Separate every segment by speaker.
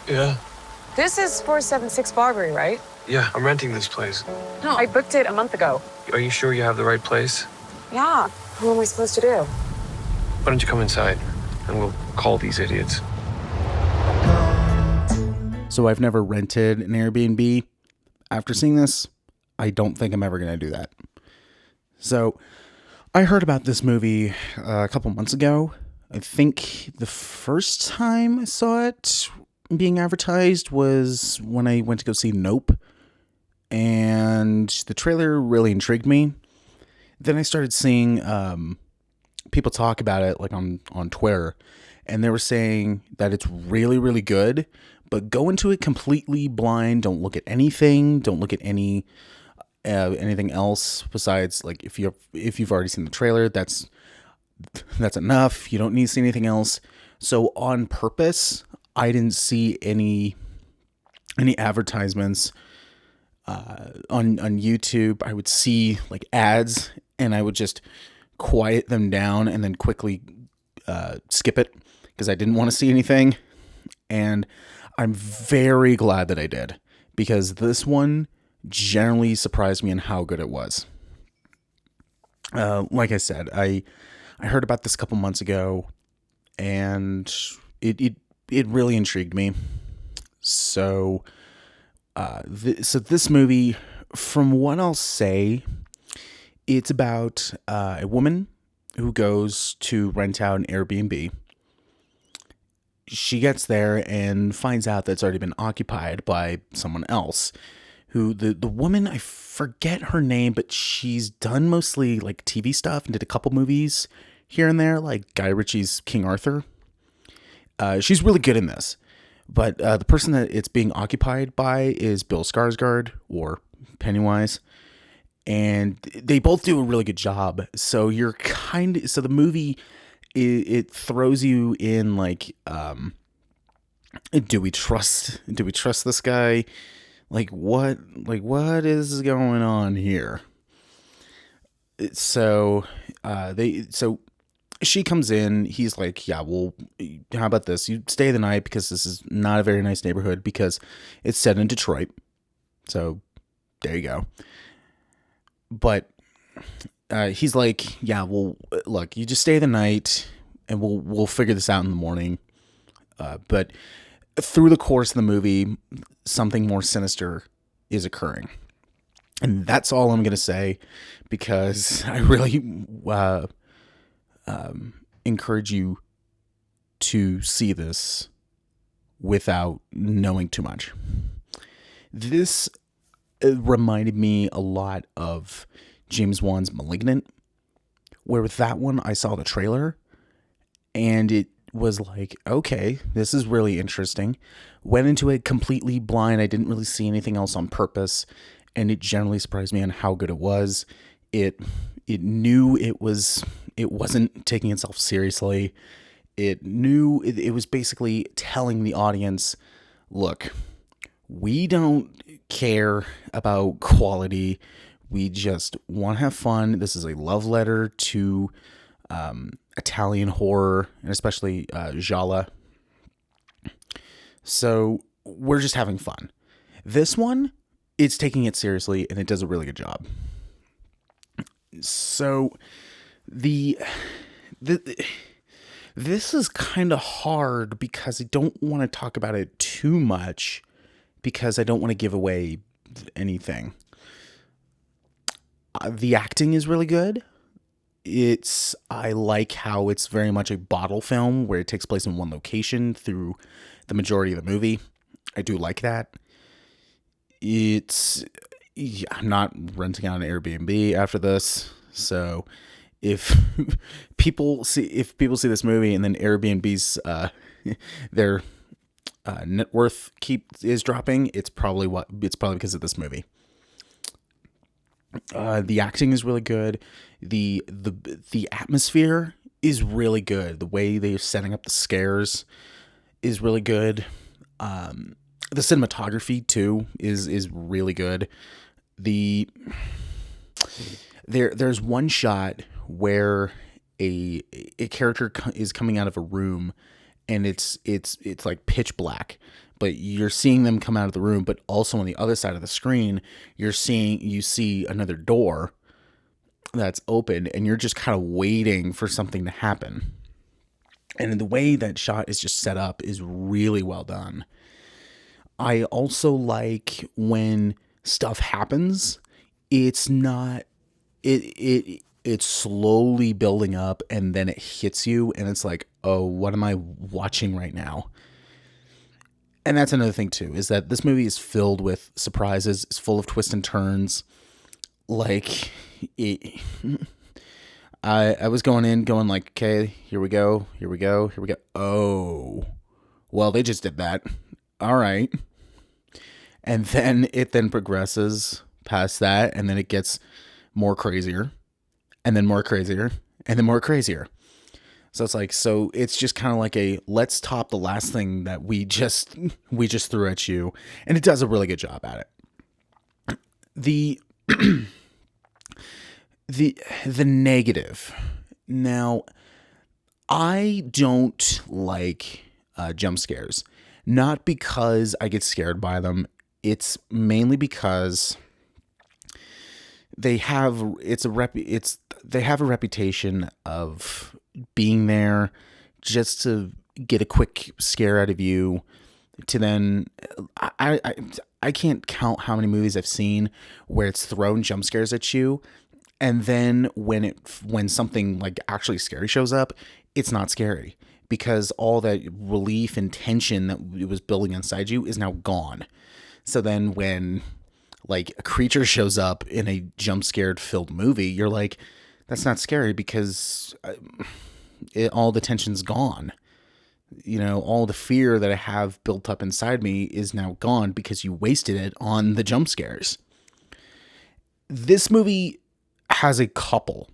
Speaker 1: Yeah.
Speaker 2: This is 476 Barbary, right?
Speaker 1: Yeah, I'm renting this place.
Speaker 2: No, I booked it a month ago.
Speaker 1: Are you sure you have the right place?
Speaker 2: Yeah. Who am I supposed to do?
Speaker 1: Why don't you come inside and we'll call these idiots.
Speaker 3: So I've never rented an Airbnb. After seeing this, I don't think I'm ever going to do that. So I heard about this movie a couple months ago. I think the first time I saw it being advertised was when I went to go see Nope. And the trailer really intrigued me. Then I started seeing people talk about it like on Twitter. And they were saying that it's really, really good. But go into it completely blind. Don't look at anything. Don't look at anything else besides, like, if you've already seen the trailer, that's enough. You don't need to see anything else. So on purpose, I didn't see any advertisements on YouTube. I would see like ads and I would just quiet them down and then quickly skip it because I didn't want to see anything. And I'm very glad that I did, because this one generally surprised me in how good it was. Like I said, I heard about this a couple months ago, and it really intrigued me. So, this movie, from what I'll say, it's about a woman who goes to rent out an Airbnb. She gets there and finds out that it's already been occupied by someone else. Who the woman, I forget her name, but she's done mostly like TV stuff and did a couple movies here and there, like Guy Ritchie's King Arthur. She's really good in this. But the person that it's being occupied by is Bill Skarsgard, or Pennywise. And they both do a really good job. So so the movie, it throws you in like, do we trust this guy? Like what is going on here? So she comes in, he's like, yeah, well, how about this? You stay the night because this is not a very nice neighborhood because it's set in Detroit. So there you go. But he's like, yeah, well, look, you just stay the night and we'll figure this out in the morning. But through the course of the movie, something more sinister is occurring. And that's all I'm going to say, because I really encourage you to see this without knowing too much. This reminded me a lot of James Wan's *Malignant*, where with that one, I saw the trailer and it was like, okay, this is really interesting. Went into it completely blind. I didn't really see anything else on purpose, and it generally surprised me on how good it was. It knew it wasn't taking itself seriously. It knew it was basically telling the audience, look, we don't care about quality. We just want to have fun. This is a love letter to Italian horror, and especially giallo. So we're just having fun. This one, it's taking it seriously, and it does a really good job. So this is kind of hard because I don't want to talk about it too much, because I don't want to give away anything. The acting is really good. I like how it's very much a bottle film where it takes place in one location through the majority of the movie. I do like that. I'm not renting out an Airbnb after this. So if people see this movie and then Airbnb's their net worth is dropping, it's probably because of this movie. The acting is really good. The atmosphere is really good. The way they're setting up the scares is really good. The cinematography too is really good. There's one shot where a character is coming out of a room and it's like pitch black, but you're seeing them come out of the room, but also on the other side of the screen, you see another door that's open, and you're just kind of waiting for something to happen. And the way that shot is just set up is really well done. I also like when stuff happens, it's not it's slowly building up, and then it hits you, and it's like, oh, what am I watching right now? And that's another thing too, is that this movie is filled with surprises. It's full of twists and turns. Like, I was going like, okay, here we go. Oh, well, they just did that. All right. And then it progresses past that, and then it gets more crazier, and then more crazier, and then more crazier. So it's like, so it's just kind of like a, let's top the last thing that we just threw at you. And it does a really good job at it. The negative. Now, I don't like jump scares. Not because I get scared by them. It's mainly because they have a reputation of being there just to get a quick scare out of you, to then I can't count how many movies I've seen where it's thrown jump scares at you, and then when something like actually scary shows up, it's not scary because all that relief and tension that it was building inside you is now gone. So then when like a creature shows up in a jump scared filled movie, you're like, that's not scary because all the tension's gone. You know, all the fear that I have built up inside me is now gone because you wasted it on the jump scares. This movie has a couple,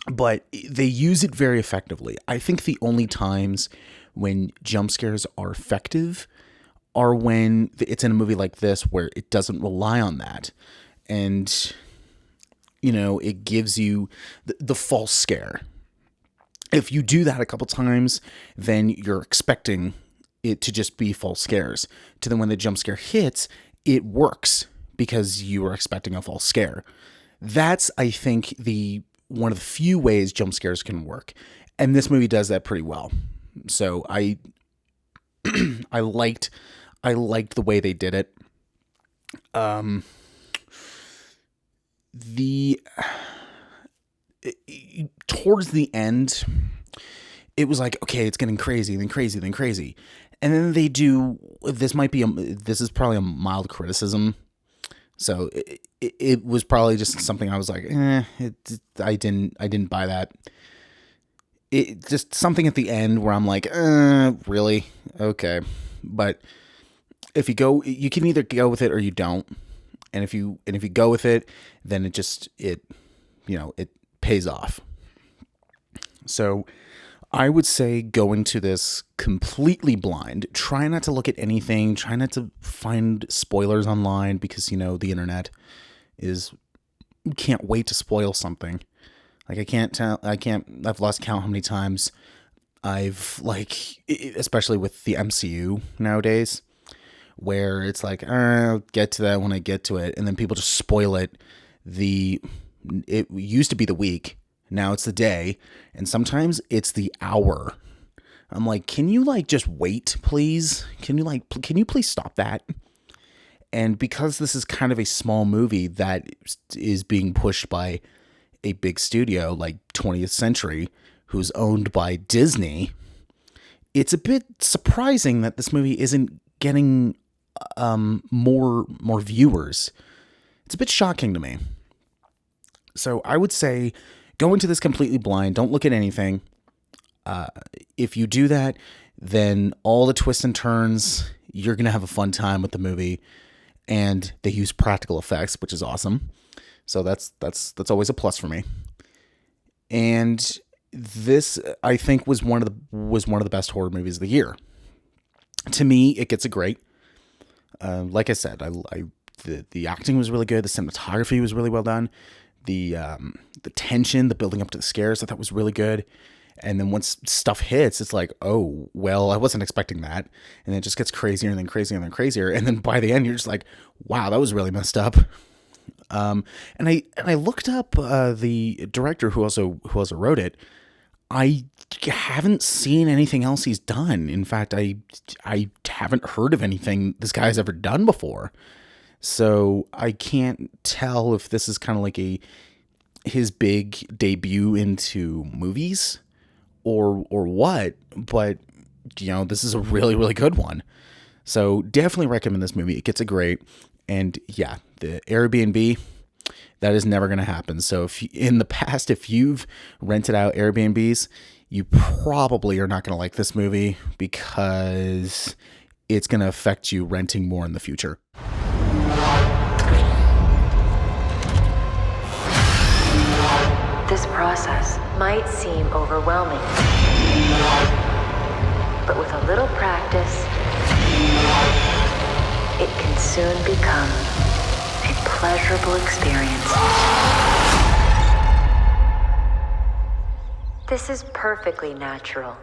Speaker 3: but they use it very effectively. I think the only times when jump scares are effective are when it's in a movie like this where it doesn't rely on that. And, you know, it gives you the false scare. If you do that a couple times, then you're expecting it to just be false scares. To then when the jump scare hits, it works because you were expecting a false scare. That's, I think, one of the few ways jump scares can work. And this movie does that pretty well. So I liked the way they did it. Towards the end, it was like, okay, it's getting crazy, then crazy, then crazy. And then they do, this is probably a mild criticism. So it was probably just something I was like, I didn't buy that. It just something at the end where I'm like, really? Okay. But if you go, you can either go with it or you don't. And if you go with it, then it pays off. So I would say go into this completely blind. Try not to look at anything. Try not to find spoilers online because, you know, the internet can't wait to spoil something. Like I've lost count how many times I've, like, especially with the MCU nowadays, where it's like, I'll get to that when I get to it. And then people just spoil it. It used to be the week. Now it's the day. And sometimes it's the hour. I'm like, can you like just wait, please? Can you please stop that? And because this is kind of a small movie that is being pushed by a big studio like 20th Century, who's owned by Disney, it's a bit surprising that this movie isn't getting more viewers. It's a bit shocking to me. So I would say go into this completely blind. Don't look at anything. If you do that, then all the twists and turns, you're going to have a fun time with the movie. And they use practical effects, which is awesome. So that's always a plus for me. And this, I think, was one of the best horror movies of the year. To me, it gets a great. Like I said, the acting was really good. The cinematography was really well done. The tension, the building up to the scares, I thought was really good. And then once stuff hits, it's like, oh, well, I wasn't expecting that. And it just gets crazier and then crazier and then crazier. And then by the end, you're just like, wow, that was really messed up. And I looked up the director who also wrote it. I haven't seen anything else he's done. In fact, I haven't heard of anything this guy's ever done before. So I can't tell if this is kind of like his big debut into movies or what, but this is a really, really good one. So definitely recommend this movie. It gets a great, and yeah, the Airbnb, that is never going to happen. So in the past, if you've rented out Airbnbs, you probably are not going to like this movie because it's going to affect you renting more in the future.
Speaker 4: This process might seem overwhelming, but with a little practice, it can soon become a pleasurable experience. This is perfectly natural